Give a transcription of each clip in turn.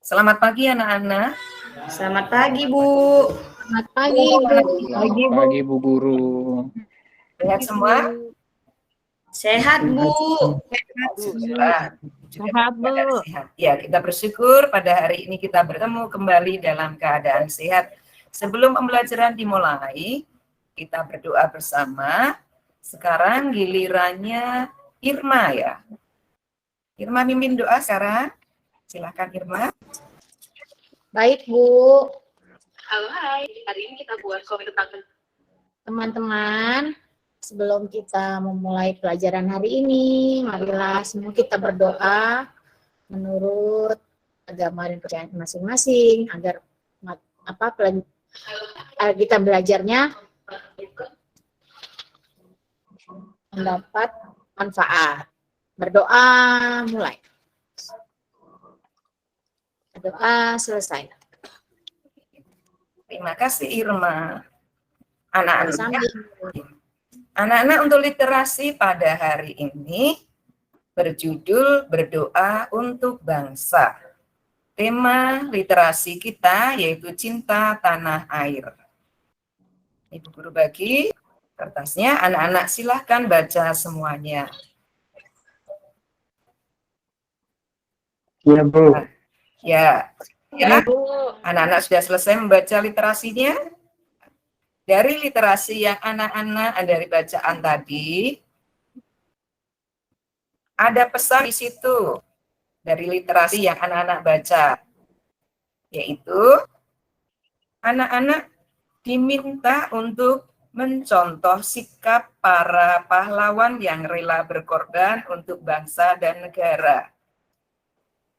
Selamat pagi anak-anak. Selamat pagi, Bu. Selamat pagi, Bu. Selamat pagi, Bu Guru. Sehat semua? Sehat, Bu. Sehat. Sehat, Bu. Sehat. Ya, kita bersyukur pada hari ini kita bertemu kembali dalam keadaan sehat. Sebelum pembelajaran dimulai, kita berdoa bersama. Sekarang gilirannya Irma ya. Irma mimpin doa sekarang. Silakan Irma. Baik, Bu. Halo, hai. Hari ini kita buat komik tentang Teman-teman, sebelum kita memulai pelajaran hari ini, marilah semua kita berdoa menurut agama dan kepercayaan masing-masing agar kita belajarnya mendapat manfaat. Berdoa mulai. Berdoa selesai. Terima kasih Irma. Anak-anak untuk literasi pada hari ini berjudul Berdoa untuk Bangsa. Tema literasi kita yaitu Cinta Tanah Air. Ibu Guru bagi kertasnya, anak-anak silahkan baca semuanya. Iya, Bu. Ya, anak-anak sudah selesai membaca literasinya? Dari literasi yang anak-anak dari bacaan tadi, ada pesan di situ dari literasi yang anak-anak baca, yaitu anak-anak diminta untuk mencontoh sikap para pahlawan yang rela berkorban untuk bangsa dan negara.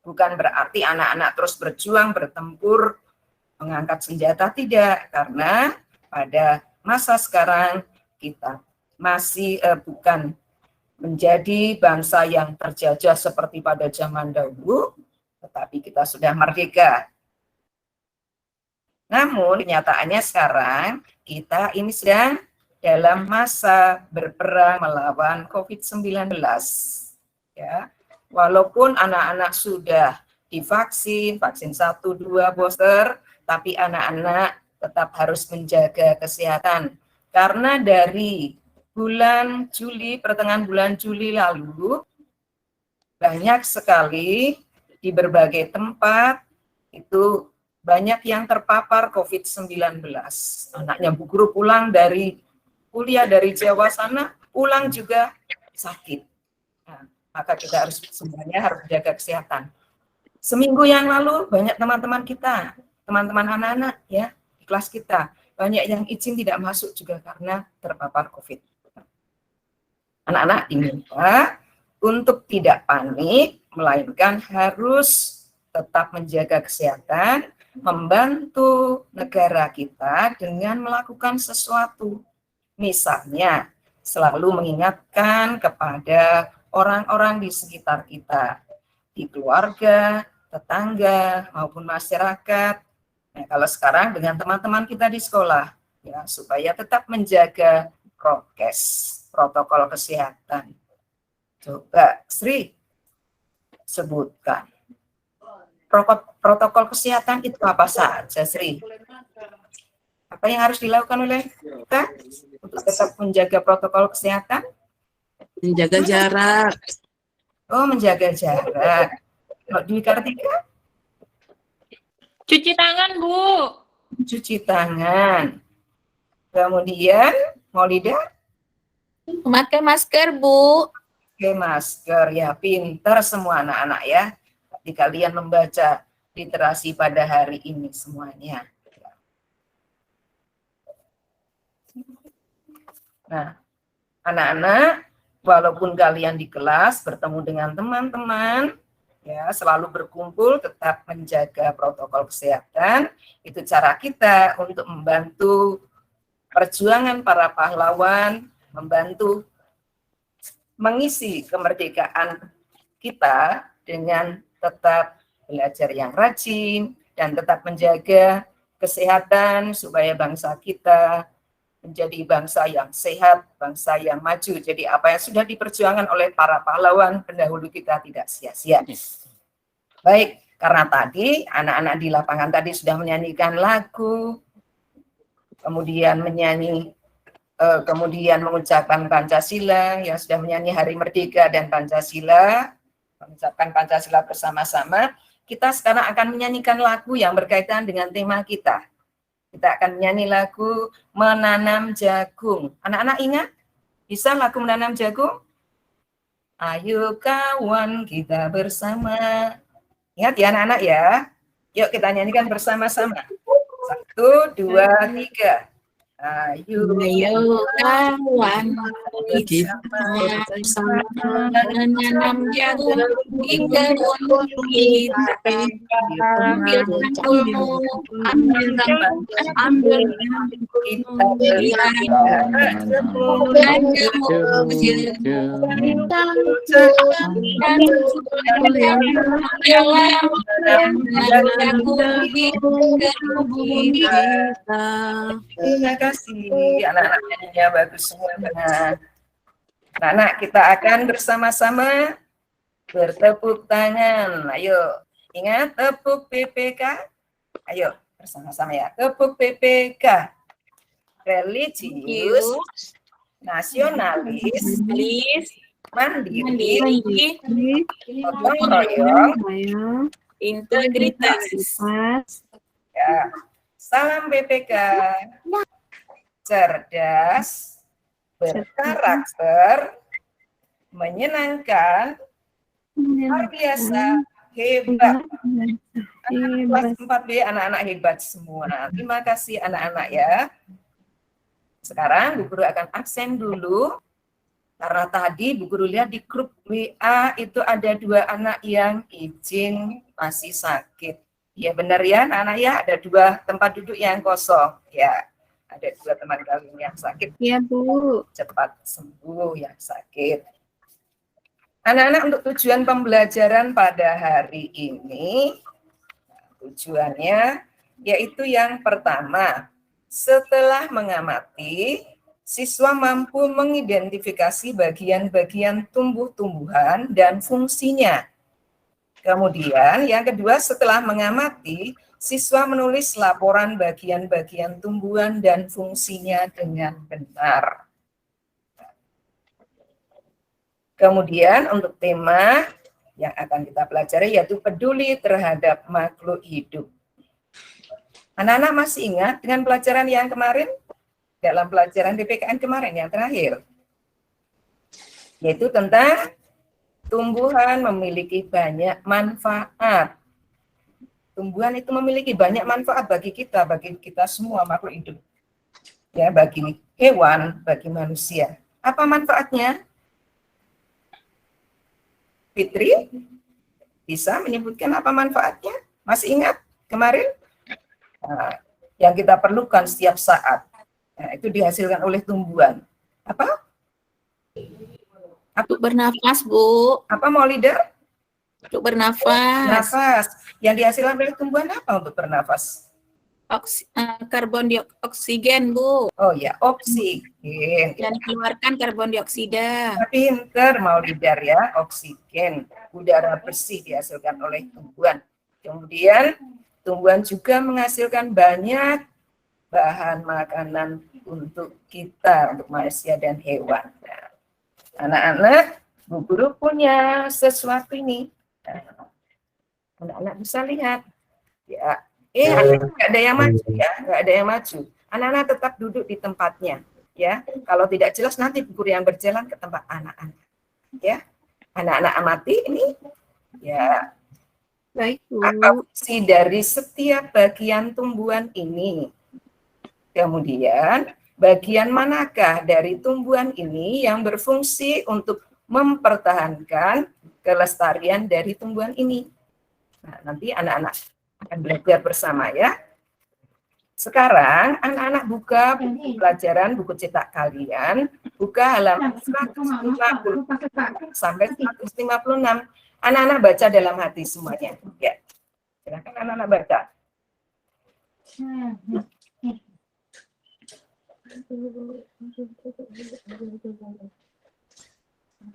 Bukan berarti anak-anak terus berjuang, bertempur, mengangkat senjata, tidak. Karena pada masa sekarang kita masih bukan menjadi bangsa yang terjajah seperti pada zaman dahulu, tetapi kita sudah merdeka. Namun kenyataannya sekarang kita ini sedang dalam masa berperang melawan COVID-19. Ya, walaupun anak-anak sudah divaksin, vaksin 1, 2 booster, tapi anak-anak tetap harus menjaga kesehatan. Karena dari bulan Juli, pertengahan bulan Juli lalu, banyak sekali di berbagai tempat itu banyak yang terpapar COVID-19. Anaknya Bu Guru pulang dari kuliah dari Jawa sana, pulang juga sakit. Nah, maka kita semuanya harus menjaga kesehatan. Seminggu yang lalu banyak teman-teman kita, teman-teman anak-anak ya, di kelas kita, banyak yang izin tidak masuk juga karena terpapar COVID. Anak-anak diminta untuk tidak panik, melainkan harus tetap menjaga kesehatan, membantu negara kita dengan melakukan sesuatu. Misalnya, selalu mengingatkan kepada orang-orang di sekitar kita, di keluarga, tetangga, maupun masyarakat. Nah, kalau sekarang dengan teman-teman kita di sekolah, ya, supaya tetap menjaga prokes, protokol kesehatan. Coba Sri sebutkan. Protokol kesehatan itu apa saja, Sri? Apa yang harus dilakukan oleh kita untuk tetap menjaga protokol kesehatan? Menjaga jarak. Oh, menjaga jarak. Dwi Kartika? cuci tangan, Bu. Cuci tangan. Kemudian, Maulida? Memakai masker, Bu. Pakai masker, ya pintar semua anak-anak ya. Di kalian membaca literasi pada hari ini semuanya. Nah, anak-anak, walaupun kalian di kelas bertemu dengan teman-teman, ya selalu berkumpul, tetap menjaga protokol kesehatan. Itu cara kita untuk membantu perjuangan para pahlawan, membantu mengisi kemerdekaan kita dengan tetap belajar yang rajin dan tetap menjaga kesehatan supaya bangsa kita menjadi bangsa yang sehat, bangsa yang maju. Jadi apa yang sudah diperjuangkan oleh para pahlawan pendahulu kita tidak sia-sia. Baik, Karena tadi anak-anak di lapangan tadi sudah menyanyikan lagu, kemudian kemudian mengucapkan Pancasila, yang sudah menyanyi Hari Merdeka dan Pancasila, mengucapkan Pancasila bersama-sama. Kita sekarang akan menyanyikan lagu yang berkaitan dengan tema kita. Kita akan menyanyi lagu Menanam Jagung. Anak-anak ingat? Bisa lagu Menanam Jagung? Ayo kawan kita bersama. Ingat ya anak-anak ya. Yuk kita nyanyikan bersama-sama. 1, 2, 3. Ayo kawan kita bersama menanam jagung di kebun kita. Ambil kamu, ambil kita Terima kasih, anak-anak nyanyinya bagus semua. Anak-anak, kita akan bersama-sama bertepuk tangan. Ayo, ingat tepuk PPK. Ayo, bersama-sama ya. Tepuk PPK. Religius, nasionalis, mandiri, gotong royong, integritas. ya. Salam BPK, cerdas, berkarakter, menyenangkan, luar biasa, hebat. Kelas 4B anak-anak hebat semua. Terima kasih anak-anak ya. Sekarang Bu Guru akan absen dulu, karena tadi Bu Guru lihat di grup WA itu ada 2 anak yang izin masih sakit. Ya benar ya anak-anak ya, ada 2 tempat duduk yang kosong ya, ada 2 teman kalian yang sakit. Iya Bu. Cepat sembuh yang sakit. Anak-anak, untuk tujuan pembelajaran pada hari ini, tujuannya yaitu yang pertama, setelah mengamati, siswa mampu mengidentifikasi bagian-bagian tumbuh-tumbuhan dan fungsinya. Kemudian yang kedua, setelah mengamati, siswa menulis laporan bagian-bagian tumbuhan dan fungsinya dengan benar. Kemudian untuk tema yang akan kita pelajari yaitu peduli terhadap makhluk hidup. Anak-anak masih ingat dengan pelajaran yang kemarin? Dalam pelajaran DPKN kemarin yang terakhir. Yaitu tentang tumbuhan memiliki banyak manfaat. Tumbuhan itu memiliki banyak manfaat bagi kita semua makhluk hidup. Ya, bagi hewan, bagi manusia. Apa manfaatnya? Fitri, bisa menyebutkan apa manfaatnya? Masih ingat kemarin? Nah, yang kita perlukan setiap saat. Nah, itu dihasilkan oleh tumbuhan. Apa? Untuk bernafas, Bu. Apa mau leader? Untuk bernafas. Nafas. Yang dihasilkan oleh tumbuhan apa untuk bernafas? Karbon dioksigen, Bu. Oh ya, oksigen. Yang dikeluarkan karbon dioksida. Pinter mau leader ya, oksigen. Udara bersih dihasilkan oleh tumbuhan. Kemudian tumbuhan juga menghasilkan banyak bahan makanan untuk kita, untuk manusia dan hewan. Nah, anak-anak, Bu Guru punya sesuatu ini. Anak-anak bisa lihat. Ya, nggak ada yang maju ya, nggak ada yang maju. Anak-anak tetap duduk di tempatnya. Ya, kalau tidak jelas nanti Bu Guru yang berjalan ke tempat anak-anak. Ya, anak-anak amati ini. Ya. Baik Bu. Apa fungsi dari setiap bagian tumbuhan ini? Kemudian, bagian manakah dari tumbuhan ini yang berfungsi untuk mempertahankan kelestarian dari tumbuhan ini? Nah, nanti anak-anak akan belajar bersama ya. Sekarang, anak-anak buka buku pelajaran, buku cetak kalian, buka halaman 150 sampai 156. Anak-anak baca dalam hati semuanya. Ya, silakan anak-anak baca.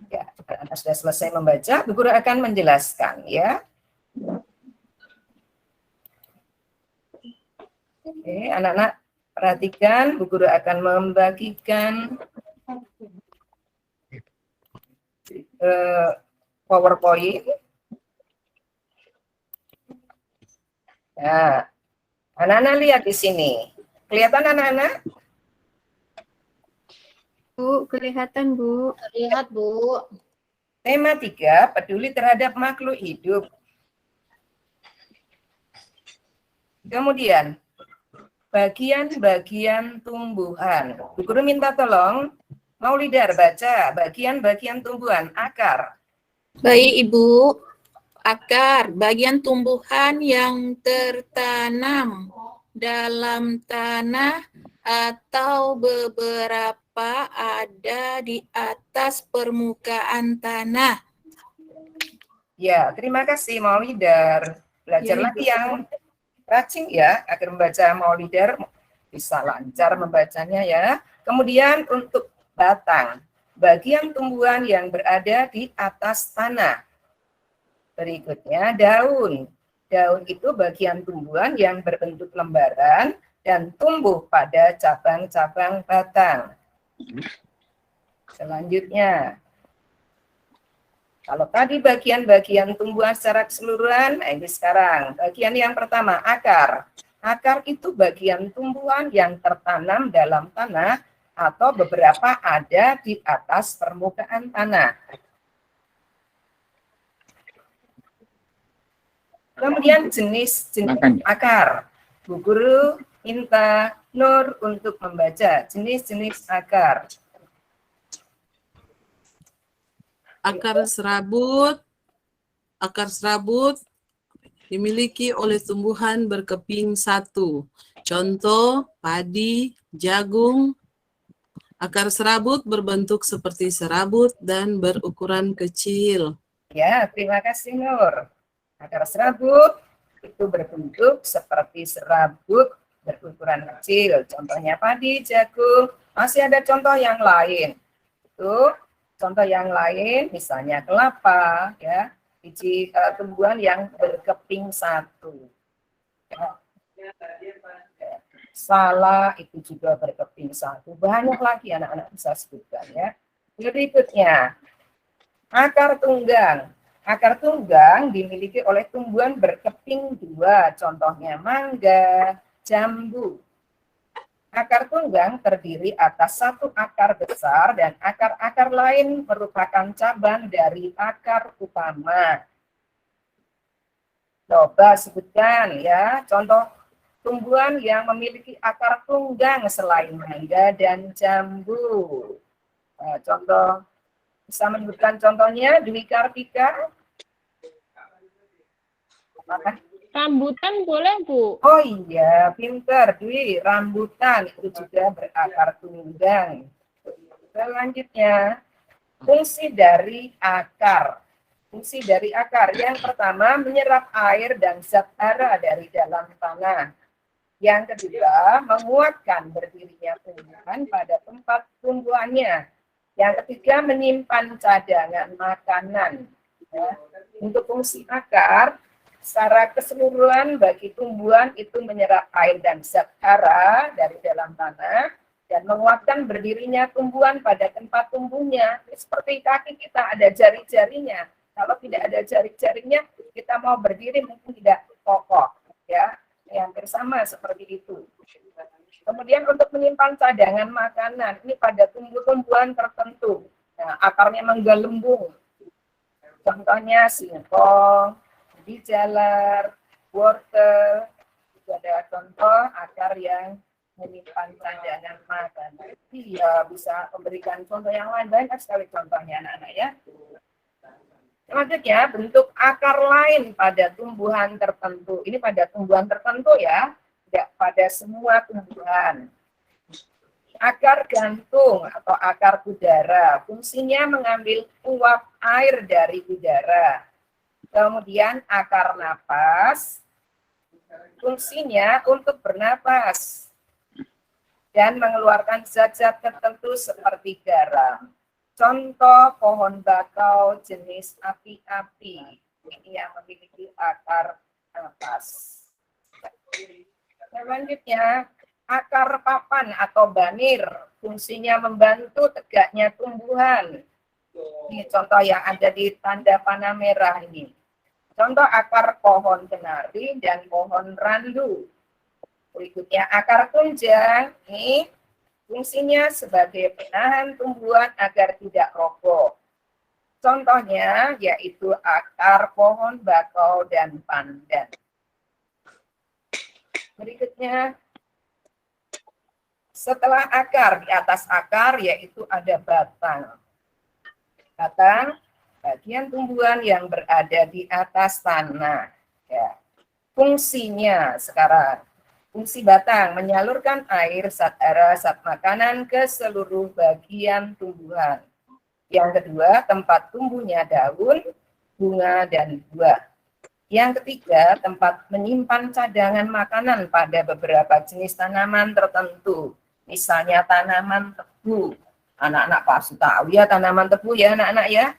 Ya, Anda sudah selesai membaca, Bu Guru akan menjelaskan ya. Oke, anak-anak perhatikan, Bu Guru akan membagikan PowerPoint. Nah, anak-anak lihat di sini. Kelihatan anak-anak? Bu, kelihatan, Bu. Lihat, Bu. Tema 3, peduli terhadap makhluk hidup. Kemudian, bagian-bagian tumbuhan. Bu Guru minta tolong, Maulidar baca bagian-bagian tumbuhan, akar. Baik, Ibu. Akar, bagian tumbuhan yang tertanam dalam tanah atau beberapa ada di atas permukaan tanah. Ya, terima kasih Maulidar. Belajar Ya, lagi yang rajin ya, agar membaca Maulidar bisa lancar membacanya ya. Kemudian untuk batang, bagian tumbuhan yang berada di atas tanah. Berikutnya daun. Daun itu bagian tumbuhan yang berbentuk lembaran dan tumbuh pada cabang-cabang batang. Selanjutnya, kalau tadi bagian-bagian tumbuhan secara keseluruhan, nah ini sekarang bagian yang pertama, akar. Akar itu bagian tumbuhan yang tertanam dalam tanah atau beberapa ada di atas permukaan tanah. Kemudian jenis akar. Bu Guru minta Nur untuk membaca jenis-jenis akar. Akar serabut dimiliki oleh tumbuhan berkeping satu. Contoh, padi, jagung. Akar serabut berbentuk seperti serabut dan berukuran kecil. Ya, terima kasih Nur. Akar serabut itu berbentuk seperti serabut berukuran kecil. Contohnya padi, jagung. Masih ada contoh yang lain. Itu contoh yang lain, misalnya kelapa, ya, biji tumbuhan yang berkeping satu. Ya. Salah itu juga berkeping satu. Banyak lagi anak-anak bisa sebutkan ya. Berikutnya, akar tunggang. Akar tunggang dimiliki oleh tumbuhan berkeping dua, contohnya mangga, jambu. Akar tunggang terdiri atas satu akar besar dan akar-akar lain merupakan cabang dari akar utama. Coba sebutkan ya, contoh tumbuhan yang memiliki akar tunggang selain mangga dan jambu. Nah, contoh, bisa menyebutkan contohnya, Dwi Kartika? Apa? Rambutan boleh, Bu? Oh iya, pintar Dwi, rambutan itu juga berakar tunggang. Selanjutnya, fungsi dari akar. Fungsi dari akar yang pertama menyerap air dan zat hara dari dalam tanah. Yang kedua, menguatkan berdirinya tumbuhan pada tempat tumbuhannya. Yang ketiga, menyimpan cadangan makanan. Ya. Untuk fungsi akar, secara keseluruhan bagi tumbuhan itu menyerap air dan zat hara dari dalam tanah dan menguatkan berdirinya tumbuhan pada tempat tumbuhnya. Seperti kaki kita ada jari-jarinya. Kalau tidak ada jari-jarinya, kita mau berdiri mungkin tidak kokoh, ya. Yang bersama seperti itu. Kemudian untuk menyimpan cadangan makanan, ini pada tumbuh-tumbuhan tertentu. Nah, akarnya menggelembung. Contohnya singkong, jalar, wortel, itu ada contoh akar yang menyimpan cadangan makanan. Iya, bisa memberikan contoh yang lain, banyak sekali contohnya anak-anak ya. Selanjutnya, bentuk akar lain pada tumbuhan tertentu. Ini pada tumbuhan tertentu ya, tidak pada semua tumbuhan. Akar gantung atau akar udara, fungsinya mengambil uap air dari udara. Kemudian akar napas, fungsinya untuk bernapas dan mengeluarkan zat-zat tertentu seperti garam. Contoh pohon bakau jenis api-api, ini yang memiliki akar napas. Selanjutnya, akar papan atau banir fungsinya membantu tegaknya tumbuhan. Ini contoh yang ada di tanda panah merah ini. Contoh akar pohon kenari dan pohon randu. Berikutnya akar tunjang, ini fungsinya sebagai penahan tumbuhan agar tidak roboh. Contohnya yaitu akar pohon bakau dan pandan. Berikutnya, setelah akar, di atas akar yaitu ada batang. Batang, bagian tumbuhan yang berada di atas tanah. Ya. Fungsinya sekarang, fungsi batang menyalurkan air, zat hara, zat makanan ke seluruh bagian tumbuhan. Yang kedua, tempat tumbuhnya daun, bunga, dan buah. Yang ketiga, tempat menyimpan cadangan makanan pada beberapa jenis tanaman tertentu. Misalnya tanaman tebu. Anak-anak pasti tahu ya tanaman tebu ya anak-anak ya.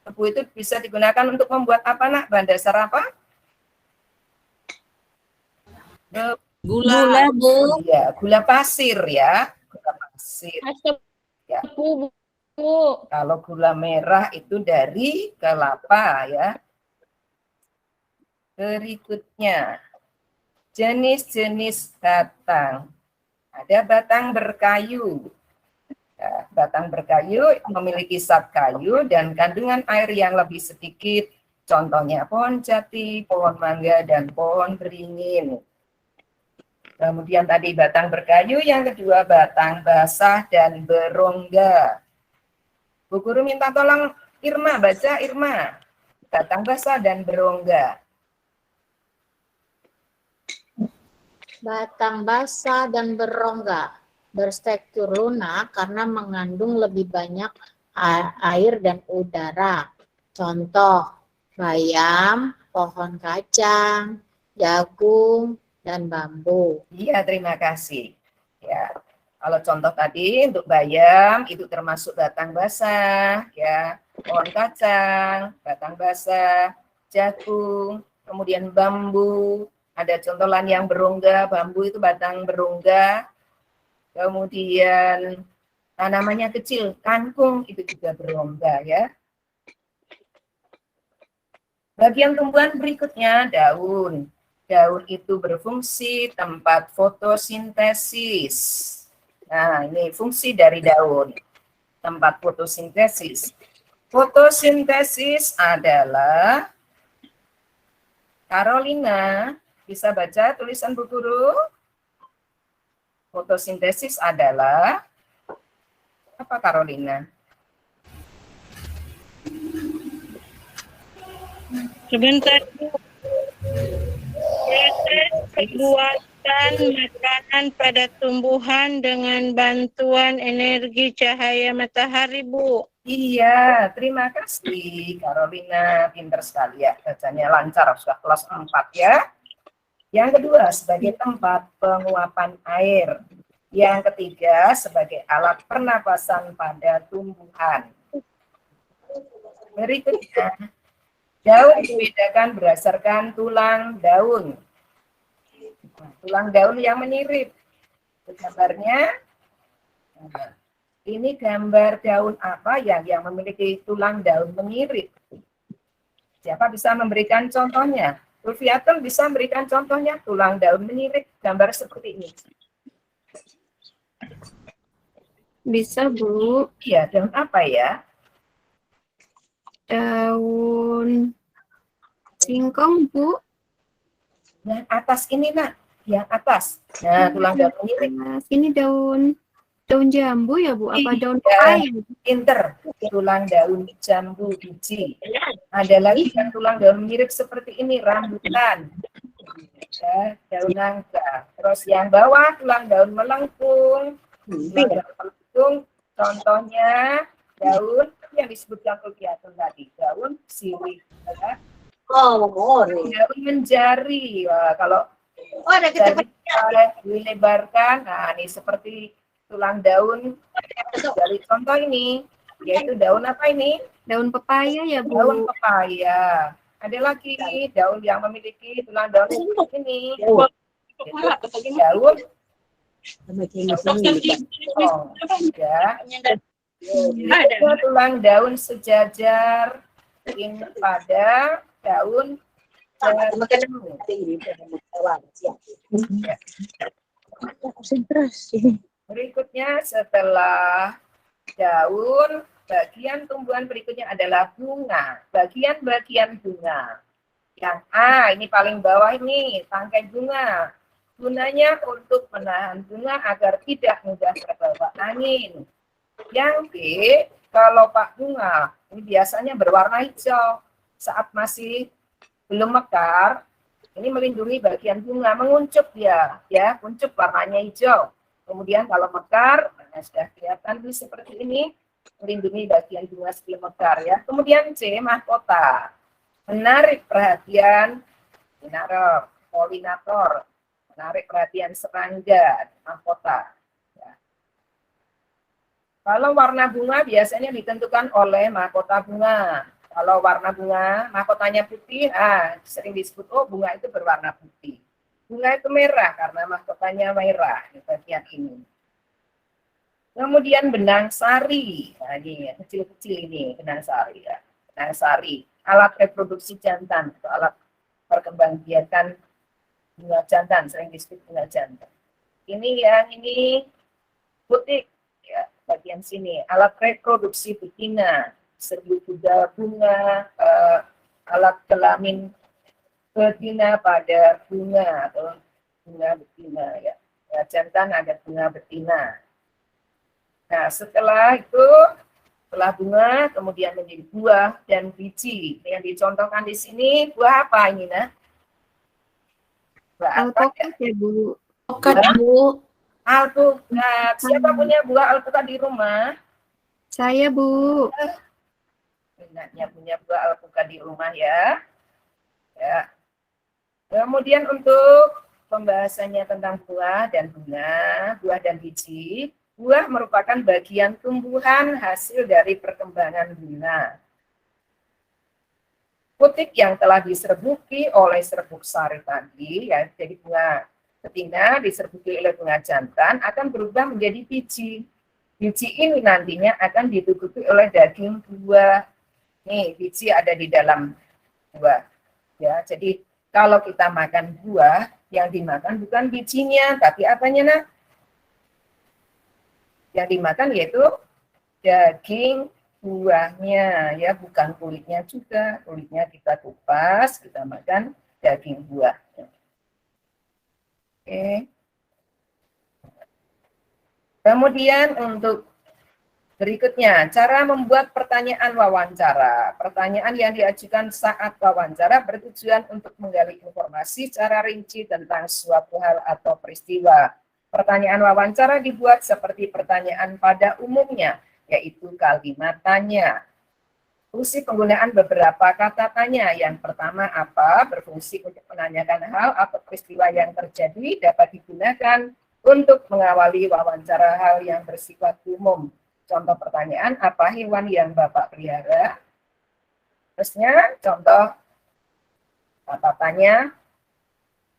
Tebu itu bisa digunakan untuk membuat apa nak? Bahan dasar apa? Gula. Bu. Iya, gula pasir ya. Gula pasir. Ya. Tebu, Bu. Kalau gula merah itu dari kelapa ya. Berikutnya, jenis-jenis batang. Ada batang berkayu. Ya, batang berkayu memiliki zat kayu dan kandungan air yang lebih sedikit. Contohnya pohon jati, pohon mangga, dan pohon beringin. Kemudian tadi batang berkayu, yang kedua batang basah dan berongga. Bu Guru minta tolong Irma, baca Irma. Batang basah dan berongga. Batang basah dan berongga, berstruktur lunak karena mengandung lebih banyak air dan udara. Contoh, bayam, pohon kacang, jagung, dan bambu. Iya, terima kasih. Ya, kalau contoh tadi untuk bayam itu termasuk batang basah, ya, pohon kacang, batang basah, jagung, kemudian bambu. Ada contoh lain yang berongga, bambu itu batang berongga. Kemudian tanamannya kecil, kangkung itu juga berongga ya. Bagian tumbuhan berikutnya daun. Daun itu berfungsi tempat fotosintesis. Nah, ini fungsi dari daun. Tempat fotosintesis. Fotosintesis adalah Carolina, bisa baca tulisan Bu Guru? Fotosintesis adalah apa Carolina? Sebentar, Bu. Proses pembuatan makanan pada tumbuhan dengan bantuan energi cahaya matahari, Bu. Iya, terima kasih Carolina, pinter sekali ya, bacanya lancar, sudah kelas 4 ya. Yang kedua, sebagai tempat penguapan air. Yang ketiga, sebagai alat pernapasan pada tumbuhan. Berikutnya, daun dibedakan berdasarkan tulang daun. Nah, tulang daun yang menirip. Gambarnya, nah, ini gambar daun apa yang memiliki tulang daun menirip. Siapa bisa memberikan contohnya? Rufiatun bisa memberikan contohnya tulang daun menirip, gambar seperti ini. Bisa, Bu. Iya, daun apa ya? Daun singkong, Bu. Yang atas ini, Nak. Yang atas. Nah, tulang daun menirip. Ini daun jambu ya, Bu? Apa daun Iya. pepaya? Pinter. Tulang daun jambu biji. Ada lagi yang tulang daun menirip seperti ini, rambutan. Ya, daun nangka. Terus yang bawah tulang daun melengkung. Tulang daun melengkung, contohnya daun yang disebutkan Rufiatun tadi, daun sirih. Ya. Daun menjari. Wah, kalau dilebarkan, nah ini seperti tulang daun dari contoh ini, yaitu daun apa ini? Daun pepaya ya, Bu? Daun pepaya. Ada lagi daun yang memiliki tulang daun seperti ini. daun ya. Tulang daun sejajar pada daun Berikutnya setelah daun, bagian tumbuhan berikutnya adalah bunga. Bagian-bagian bunga. Yang A, ini paling bawah ini, tangkai bunga. Gunanya untuk menahan bunga agar tidak mudah terbawa angin. Yang B, kelopak bunga, ini biasanya berwarna hijau. Saat masih belum mekar, ini melindungi bagian bunga, menguncup dia, ya, kuncup warnanya hijau. Kemudian kalau mekar, nah sudah kelihatan seperti ini, melindungi bagian bunga sebelum mekar, ya. Kemudian C, mahkota, menarik perhatian polinator, menarik perhatian serangga, mahkota. Ya. Kalau warna bunga biasanya ditentukan oleh mahkota bunga. Kalau warna bunga, mahkotanya putih, sering disebut, oh bunga itu berwarna putih. Bunga itu merah karena mahkotanya merah di bagian ini. Kemudian benang sari, nah ini kecil-kecil ini benang sari, ya. Benang sari, alat reproduksi jantan atau alat perkembangbiakan bunga jantan, sering disebut bunga jantan. Ini butik, ya, bagian sini, alat reproduksi betina. Serbu kuda bunga, alat kelamin betina pada bunga atau bunga betina, ya. Ya, jantan ada bunga betina. Nah, setelah itu, setelah bunga, kemudian menjadi buah dan biji. Yang dicontohkan di sini, buah apa ini, nah? Buah apa? Alpukat ya, Bu. Alpukat, Bu. Alpukat. Siapa punya buah alpukat di rumah? Saya, Bu. Punya buah alpukat di rumah, ya. Ya. Kemudian untuk pembahasannya tentang buah dan bunga, buah dan biji, buah merupakan bagian tumbuhan hasil dari perkembangan bunga. Putik yang telah diserbuki oleh serbuk sari tadi, ya, jadi bunga betina diserbuki oleh bunga jantan akan berubah menjadi biji. Biji ini nantinya akan ditutupi oleh daging buah. Nih, biji ada di dalam buah. Ya, jadi kalau kita makan buah, yang dimakan bukan bijinya, tapi apanya, nah? Yang dimakan yaitu daging buahnya, ya, bukan kulitnya juga. Kulitnya kita kupas, kita makan daging buah. Oke. Kemudian untuk berikutnya, cara membuat pertanyaan wawancara. Pertanyaan yang diajukan saat wawancara bertujuan untuk menggali informasi secara rinci tentang suatu hal atau peristiwa. Pertanyaan wawancara dibuat seperti pertanyaan pada umumnya, yaitu kalimat tanya. Fungsi penggunaan beberapa kata tanya. Yang pertama apa? Berfungsi untuk menanyakan hal atau peristiwa yang terjadi, dapat digunakan untuk mengawali wawancara hal yang bersifat umum. Contoh pertanyaan, apa hewan yang Bapak pelihara? Terusnya, contoh kata tanya,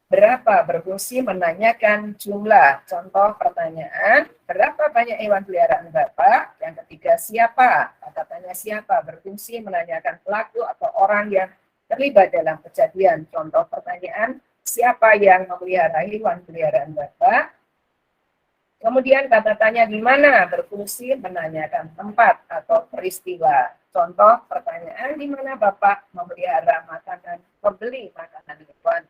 berapa? Berfungsi menanyakan jumlah. Contoh pertanyaan, berapa banyak hewan peliharaan Bapak? Yang ketiga, siapa? Kata tanya siapa? Berfungsi menanyakan pelaku atau orang yang terlibat dalam kejadian. Contoh pertanyaan, siapa yang memelihara hewan peliharaan Bapak? Kemudian kata tanya di mana? Berfungsi menanyakan tempat atau peristiwa. Contoh pertanyaan, di mana Bapak memelihara makanan, membeli makanan hewan?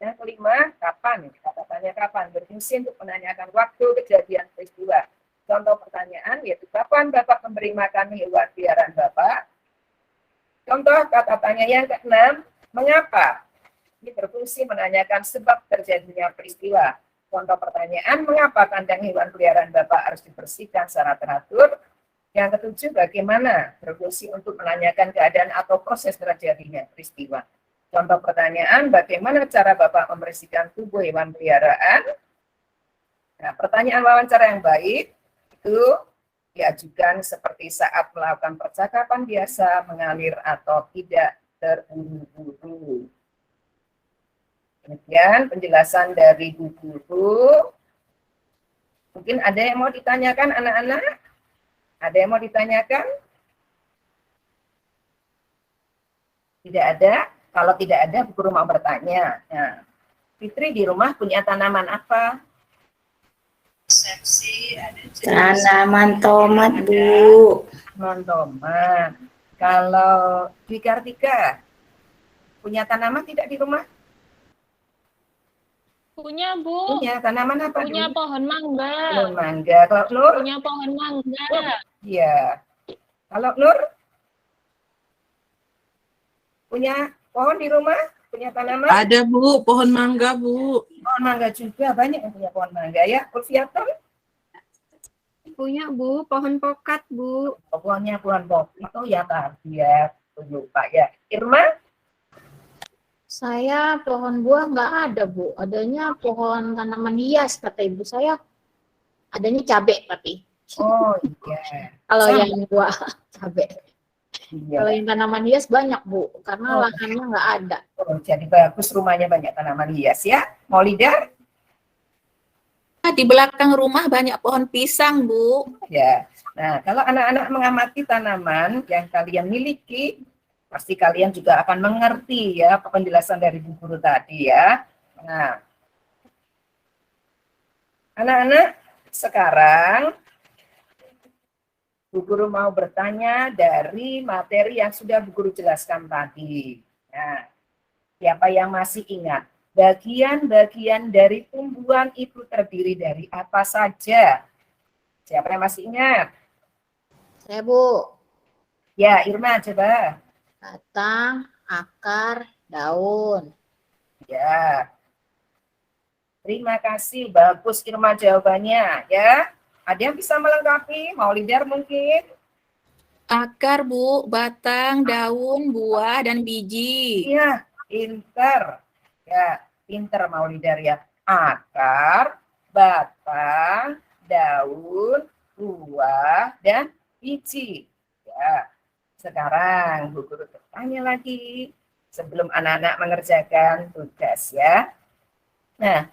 Yang kelima, kapan? Kata tanya kapan? Berfungsi untuk menanyakan waktu kejadian peristiwa. Contoh pertanyaan yaitu kapan Bapak memberi makan hewan peliharaan Bapak? Contoh kata tanya yang keenam, mengapa? Ini berfungsi menanyakan sebab terjadinya peristiwa. Contoh pertanyaan, mengapa kandang hewan peliharaan Bapak harus dibersihkan secara teratur? Yang ketujuh, bagaimana? Berfungsi untuk menanyakan keadaan atau proses terjadinya peristiwa. Contoh pertanyaan, bagaimana cara Bapak membersihkan tubuh hewan peliharaan? Nah, pertanyaan wawancara yang baik itu diajukan seperti saat melakukan percakapan biasa, mengalir atau tidak terburu-buru. Demikian penjelasan dari Bu Guru. Mungkin ada yang mau ditanyakan anak-anak? Ada yang mau ditanyakan? Tidak ada? Kalau tidak ada, Bu Guru mau bertanya. Nah, Fitri di rumah punya tanaman apa? Tanaman tomat, Bu. Tanaman tomat. Kalau Dwi Kartika punya tanaman tidak di rumah? Punya, Bu. Punya tanaman apa? Punya Dwi? pohon mangga. Pohon mangga. Kalau Nur? Punya pohon mangga. Iya. Kalau Nur? Punya pohon di rumah? Punya tanaman? Ada Bu, pohon mangga Bu. Pohon mangga juga, banyak yang punya pohon mangga ya. Kulfiaton? Punya, Bu. Pohon pokat, Bu. Pohonnya pohon pokok itu ya tadi ya. Lupa ya. Irma? Saya pohon buah nggak ada, Bu. Adanya pohon tanaman hias, kata ibu saya. Adanya cabai, tapi. Oh iya. Kalau Sama. yang buah cabai. Iya. Kalau yang tanaman hias banyak, Bu. Karena Oh. lahannya nggak ada. Oh, jadi bagus rumahnya banyak tanaman hias ya. Maulida? Di belakang rumah banyak pohon pisang, Bu. Ya. Nah, kalau anak-anak mengamati tanaman yang kalian miliki, pasti kalian juga akan mengerti ya penjelasan dari Bu Guru tadi ya. Nah, anak-anak sekarang Bu Guru mau bertanya dari materi yang sudah Bu Guru jelaskan tadi. Nah, siapa yang masih ingat? Bagian-bagian dari tumbuhan itu terdiri dari apa saja? Siapa yang masih ingat? Saya, Bu. Ya, Irma coba. Batang, akar, daun. Ya. Terima kasih, bagus Irma jawabannya ya. Ada yang bisa melengkapi? Maulidar mungkin? Akar, Bu, batang, daun, buah, dan biji. Iya, pinter. Ya, pinter Maulidar ya. Akar, batang, daun, buah, dan biji. Ya. Sekarang Bu Guru bertanya lagi sebelum anak-anak mengerjakan tugas ya. Nah,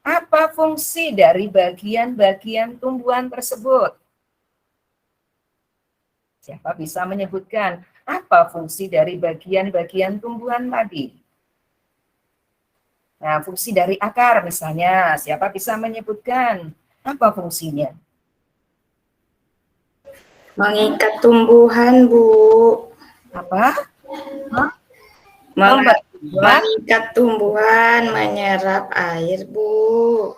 apa fungsi dari bagian-bagian tumbuhan tersebut? Siapa bisa menyebutkan apa fungsi dari bagian-bagian tumbuhan tadi? Nah, fungsi dari akar misalnya, siapa bisa menyebutkan apa fungsinya? Mengikat tumbuhan, Bu. Apa? Mengikat tumbuhan, menyerap air, Bu.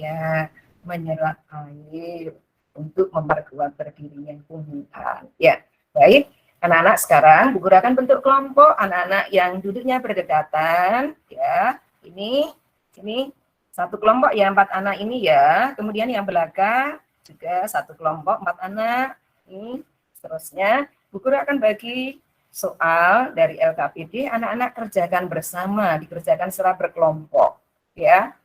Ya, menyerap air untuk memperkuat berdirinya tumbuhan. Ya, baik. Anak-anak sekarang Bu Guru akan bentuk kelompok anak-anak yang duduknya berdekatan. Ya, ini satu kelompok ya 4 anak ini ya. Kemudian yang belakang juga satu kelompok 4 anak. Ini seterusnya Bu Guru akan bagi soal dari LKPD, anak-anak kerjakan bersama, dikerjakan secara berkelompok ya.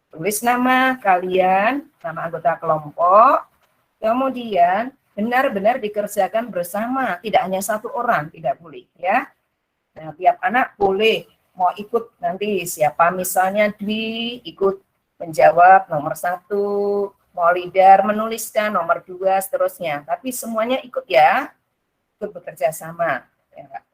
Tulis nama kalian, nama anggota kelompok, kemudian benar-benar dikerjakan bersama, tidak hanya satu orang, tidak boleh ya. Nah, tiap anak boleh mau ikut nanti siapa misalnya Dwi ikut menjawab nomor 1, Maulidar menuliskan nomor 2, seterusnya. Tapi semuanya ikut ya, ikut bekerja sama. Ya.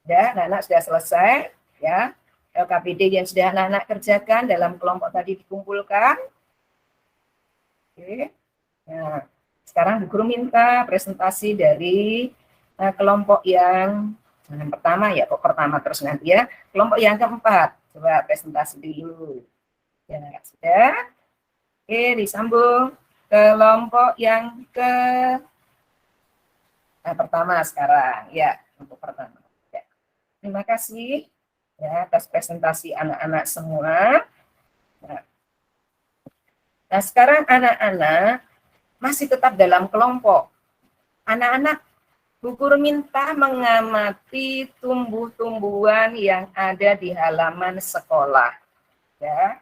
Dan anak-anak sudah selesai ya. LKPD yang sudah anak-anak kerjakan dalam kelompok tadi dikumpulkan. Oke. Nah, sekarang Bu Guru minta presentasi dari kelompok yang pertama ya, kok pertama terus nanti ya. Kelompok yang keempat, coba presentasi dulu. Ya, sudah. Oke, disambung kelompok yang pertama sekarang. Ya, untuk pertama. Ya. Terima kasih ya atas presentasi anak-anak semua. Nah, sekarang anak-anak masih tetap dalam kelompok. Anak-anak Bu Guru minta mengamati tumbuh-tumbuhan yang ada di halaman sekolah. Ya.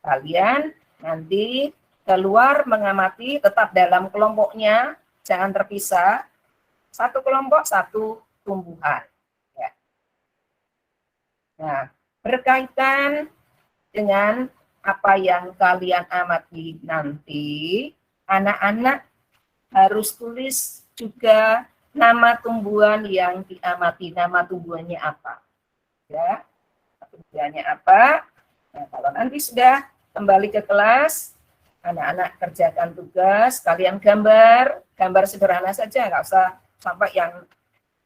Kalian nanti keluar mengamati tetap dalam kelompoknya, jangan terpisah. Satu kelompok, satu tumbuhan. Ya. Nah, berkaitan dengan apa yang kalian amati nanti, anak-anak harus tulis juga nama tumbuhan yang diamati. Nama tumbuhannya apa? Ya, tumbuhannya apa? Nah, kalau nanti sudah kembali ke kelas, anak-anak kerjakan tugas, kalian gambar sederhana saja, nggak usah sampai yang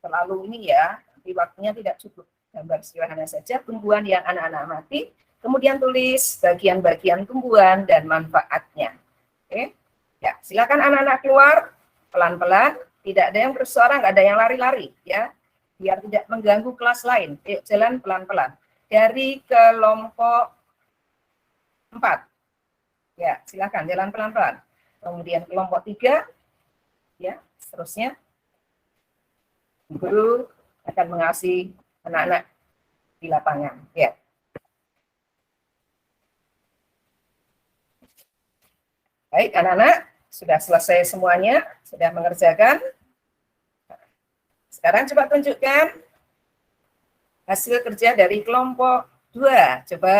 terlalu ini ya, nanti waktunya tidak cukup. Gambar sederhana saja tumbuhan yang anak-anak amati, kemudian tulis bagian-bagian tumbuhan dan manfaatnya. Oke, ya silakan anak-anak keluar pelan-pelan, tidak ada yang bersuara, nggak ada yang lari-lari, ya, biar tidak mengganggu kelas lain. Yuk, jalan pelan-pelan. Dari kelompok 4, ya silakan jalan pelan-pelan. Kemudian kelompok 3, ya seterusnya. Guru akan mengasihi anak-anak di lapangan, ya. Baik, anak-anak, sudah selesai semuanya, sudah mengerjakan. Sekarang coba tunjukkan hasil kerja dari kelompok 2. Coba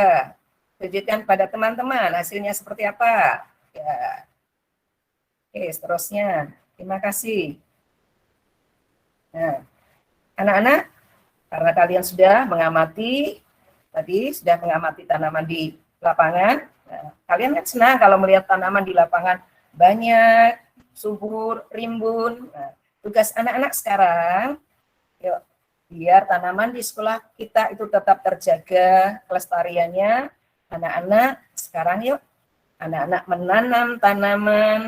tunjukkan pada teman-teman hasilnya seperti apa. Ya. Oke, seterusnya. Terima kasih. Nah, anak-anak, karena kalian sudah mengamati, tadi sudah mengamati tanaman di lapangan, nah, kalian kan senang kalau melihat tanaman di lapangan banyak, subur, rimbun. Nah, tugas anak-anak sekarang, yuk, biar tanaman di sekolah kita itu tetap terjaga kelestariannya, anak-anak sekarang yuk, anak-anak menanam tanaman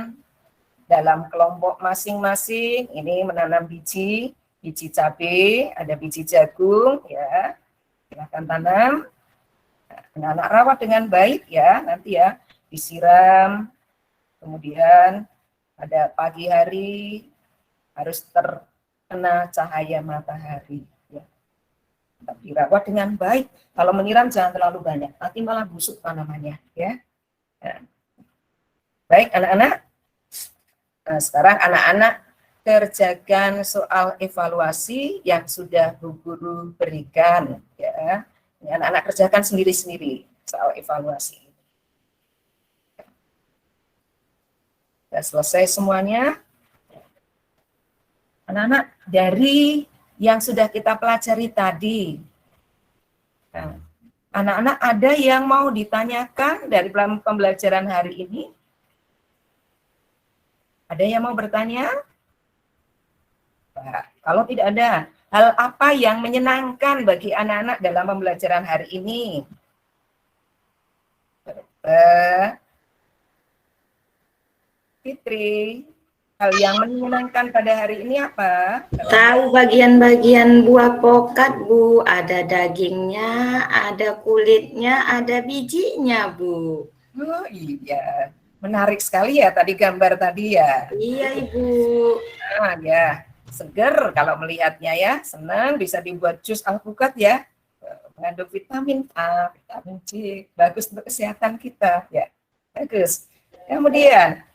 dalam kelompok masing-masing. Ini menanam biji cabai, ada biji jagung, ya, silahkan tanam. Anak-anak rawat dengan baik ya, nanti ya, disiram, kemudian pada pagi hari harus terkena cahaya matahari. Ya. Tetap dirawat dengan baik. Kalau menyiram jangan terlalu banyak, nanti malah busuk tanamannya. Ya. Nah. Baik anak-anak, nah, sekarang anak-anak kerjakan soal evaluasi yang sudah Bu Guru berikan. Ya. Anak-anak kerjakan sendiri-sendiri soal evaluasi. Sudah selesai semuanya. Anak-anak, dari yang sudah kita pelajari tadi, nah, anak-anak ada yang mau ditanyakan dari pembelajaran hari ini? Ada yang mau bertanya? Nah, kalau tidak ada, hal apa yang menyenangkan bagi anak-anak dalam pembelajaran hari ini? Fitri, hal yang menyenangkan pada hari ini apa? Tahu bagian-bagian buah pokat, Bu. Ada dagingnya, ada kulitnya, ada bijinya, Bu. Oh iya, menarik sekali ya tadi gambar tadi ya. Iya, Ibu. Nah, ya, seger kalau melihatnya ya, senang bisa dibuat jus alpukat ya. Mengandung vitamin A, vitamin C, bagus untuk kesehatan kita ya. Bagus. Kemudian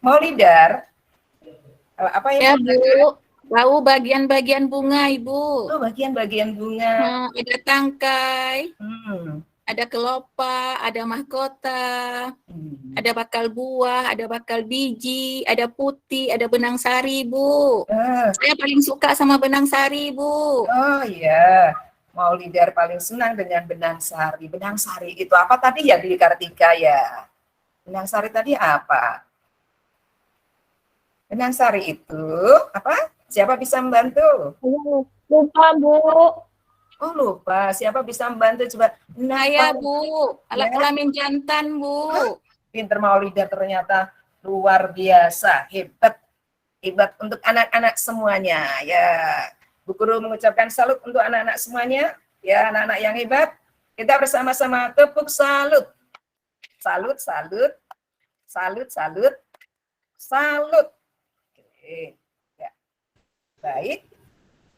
Maulidar, apa Ya, yang Bu. Tahu bagian-bagian bunga, Ibu. oh, bagian-bagian bunga. Nah, ada tangkai, Hmm. ada kelopak, ada mahkota, ada bakal buah, ada bakal biji, ada putih, ada benang sari, Bu. Ah, Saya paling suka sama benang sari, Bu. oh iya, Maulidar paling senang dengan benang sari. Benang sari itu apa tadi ya di Kartika ya? Benang sari tadi apa? Benang sari itu apa? Siapa bisa membantu? Lupa, Bu. Oh lupa, siapa bisa membantu coba? Saya, Napa? Bu. Alat Ya. kelamin jantan, Bu. Pinter Maulida ternyata luar biasa, hebat. Hebat untuk anak-anak semuanya. Ya, Bu Guru mengucapkan salut untuk anak-anak semuanya. Ya, anak-anak yang hebat. Kita bersama-sama tepuk salut. Salut, salut. Salut, salut. Salut. Oke. Ya. Baik.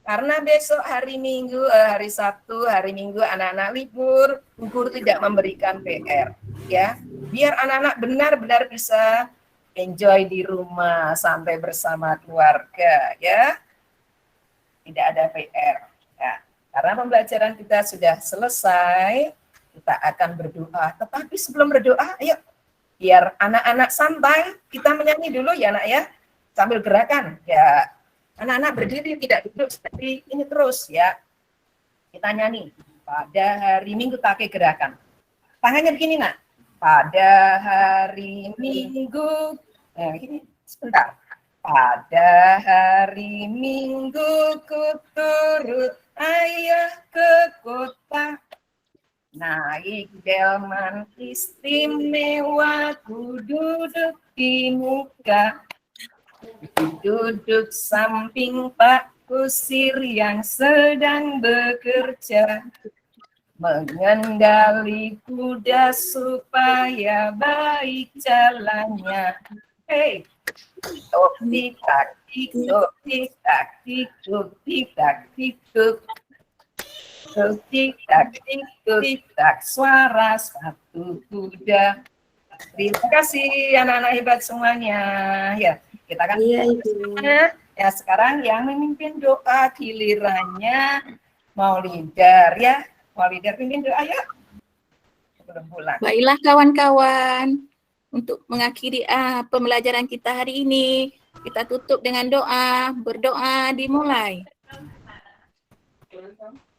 Karena besok hari Minggu, hari Sabtu, hari Minggu anak-anak libur, Bu Guru tidak memberikan PR, ya. Biar anak-anak benar-benar bisa enjoy di rumah sampai bersama keluarga, ya. Tidak ada PR. Ya. Karena pembelajaran kita sudah selesai, kita akan berdoa. Tetapi sebelum berdoa, ayo biar anak-anak santai, kita menyanyi dulu ya anak ya, sambil gerakan. Ya, anak-anak berdiri, tidak duduk seperti ini terus ya. Kita nyanyi. Pada hari Minggu pakai gerakan. Tangannya begini nak. Pada hari Minggu, gini, sebentar. Pada hari Minggu ku turut ayah ke kota, naik delman istimewa, ku duduk di muka, duduk samping Pak Kusir yang sedang bekerja, mengendali kuda supaya baik jalannya. Hey, tuk tik tak tik tuk tik tak tik tuk tik tak tik tuk. Tik tak tik tik tak, suara satu kuda. Terima kasih anak-anak hebat semuanya. Ya, kita akan ya sekarang yang memimpin doa gilirannya Maulidar ya. Maulidar pimpin doa ya. Sebelum pulang. Baiklah kawan-kawan, untuk mengakhiri pembelajaran kita hari ini, kita tutup dengan doa, berdoa dimulai.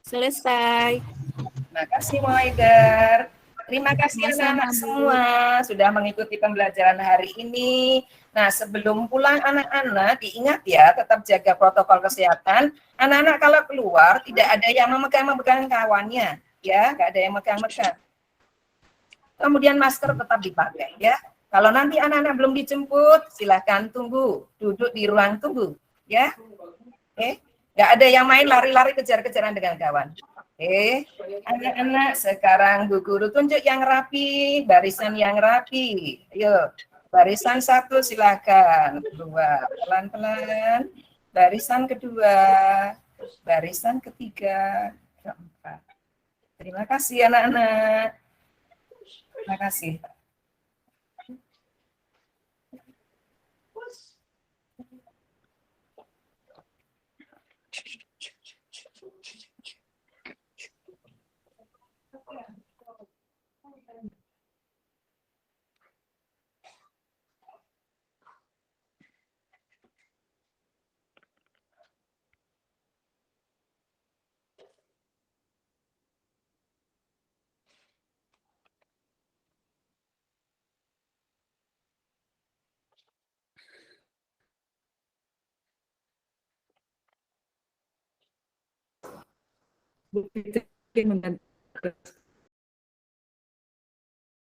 Selesai. Terima kasih Maulidar. Terima kasih anak-anak semua sudah mengikuti pembelajaran hari ini. Nah, sebelum pulang anak-anak diingat ya, tetap jaga protokol kesehatan. Anak-anak kalau keluar tidak ada yang memegang kawannya, ya, nggak ada yang megang-megang. Kemudian masker tetap dipakai ya. Kalau nanti anak-anak belum dijemput, silahkan tunggu, duduk di ruang tunggu, ya. Oke, nggak ada yang main lari-lari kejar-kejaran dengan kawan. Oke, anak-anak sekarang Bu Guru tunjuk yang rapi, barisan yang rapi. Ayo, barisan satu silakan, kedua pelan-pelan, barisan kedua, barisan ketiga, keempat. Terima kasih anak-anak. Terima kasih. Bu Fitri mengganti